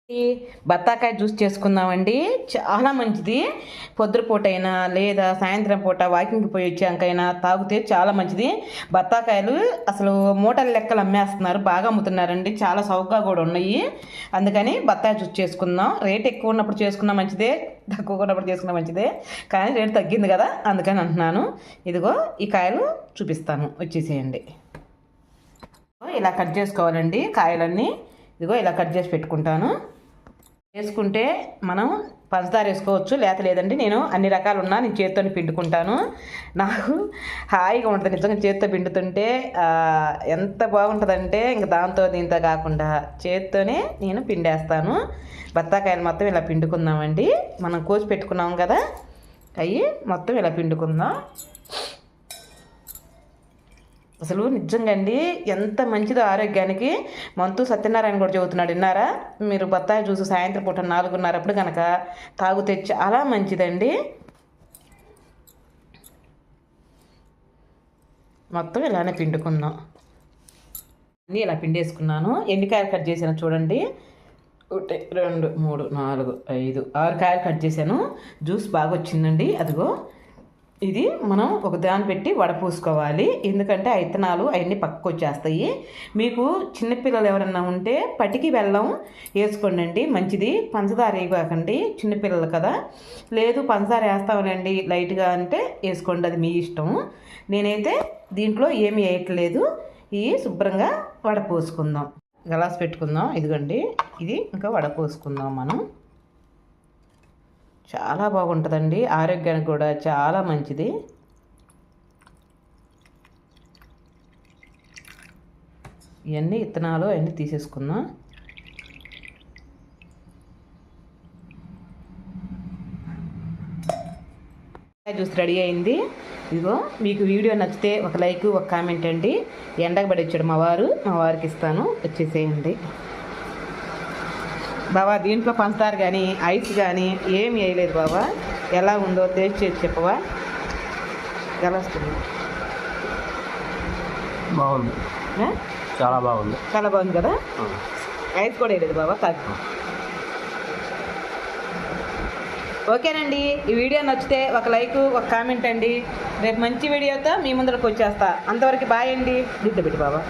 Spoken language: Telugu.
ఈ బత్తాకాయ జ్యూస్ చేసుకుందామండి. చాలా మంచిది. పొద్దుపూట అయినా లేదా సాయంత్రం పూట వాకింగ్కి పోయి వచ్చాకైనా తాగితే చాలా మంచిది. బత్తాకాయలు అసలు మూటల లెక్కలు అమ్మేస్తున్నారు, బాగా అమ్ముతున్నారండి. చాలా చౌకగా కూడా ఉన్నాయి. అందుకని బత్తాయి జ్యూస్ చేసుకుందాం. రేట్ ఎక్కువ ఉన్నప్పుడు చేసుకున్నా మంచిదే, తక్కువ ఉన్నప్పుడు చేసుకున్నా మంచిదే. కానీ రేటు తగ్గింది కదా, అందుకని అంటున్నాను. ఇదిగో ఈ కాయలు చూపిస్తాను, వచ్చేసేయండి. ఇలా కట్ చేసుకోవాలండి కాయలన్నీ. ఇదిగో ఇలా కట్ చేసి పెట్టుకుంటాను. వేసుకుంటే మనం పంచదార వేసుకోవచ్చు, లేదండి నేను అన్ని రకాలు ఉన్నా నేను చేతితో పిండుకుంటాను. నాకు హాయిగా ఉంటుంది నిజంగా చేతితో పిండుతుంటే. ఎంత బాగుంటుందంటే ఇంక దాంతో దీంతో కాకుండా చేతితోనే నేను పిండేస్తాను. బత్తాకాయలు మొత్తం ఇలా పిండుకుందామండి. మనం కోసి పెట్టుకున్నాం కదా, అవి మొత్తం ఇలా పిండుకుందాం. అసలు నిజంగా అండి ఎంత మంచిదో ఆరోగ్యానికి. మంతు సత్యనారాయణ కూడా చెబుతున్నాడు, విన్నారా మీరు? బత్తాయి జ్యూస్ సాయంత్రం పూట 4:30 కనుక తాగితే చాలా మంచిదండి. మొత్తం ఇలానే పిండుకుందాం. అన్నీ ఇలా పిండేసుకున్నాను. ఎన్ని కాయలు కట్ చేసాను చూడండి. 1 2 3 4 5 6 కాయలు కట్ చేశాను. జ్యూస్ బాగా వచ్చిందండి. అదిగో ఇది మనం ఒక దాన్ని పెట్టి వడపూసుకోవాలి, ఎందుకంటే ఆ ఇత్తనాలు అవన్నీ పక్కకు వచ్చేస్తాయి. మీకు చిన్నపిల్లలు ఎవరన్నా ఉంటే పటికి బెల్లం వేసుకోండి, మంచిది. పంచదార వేయకండి, చిన్నపిల్లలు కదా. లేదు పంచదార వేస్తామనండి లైట్గా అంటే వేసుకోండి, అది మీ ఇష్టం. నేనైతే దీంట్లో ఏమి వేయట్లేదు. ఇవి శుభ్రంగా వడపోసుకుందాం. గ్లాస్ పెట్టుకుందాం. ఇదిగోండి ఇది ఇంకా వడపోసుకుందాం మనం. చాలా బాగుంటుందండి, ఆరోగ్యానికి కూడా చాలా మంచిది. ఇవన్నీ విత్తనాలు అవన్నీ తీసేసుకుందాం. జ్యూస్ రెడీ అయింది. ఇదిగో మీకు వీడియో నచ్చితే ఒక లైక్ ఒక కామెంట్ అండి. ఎండకు పడి వచ్చాడు మా వారికి ఇస్తాను, వచ్చేసేయండి. బాబా దీంట్లో పంచదార కానీ ఐస్ కానీ ఏమి వేయలేదు బాబా. ఎలా ఉందో టేస్ట్ చేసి చెప్పవా? ఎలా వస్తుంది? బాగుంది, చాలా బాగుంది, చాలా బాగుంది కదా. ఐస్ కూడా వేయలేదు బాబా, కాదు. ఓకేనండి, ఈ వీడియో నచ్చితే ఒక లైక్ ఒక కామెంట్ అండి. రేపు మంచి వీడియోతో మీ ముందరకు వచ్చేస్తా. అంతవరకు బాయ్ అండి. దిద్దు పెట్టి బాబా.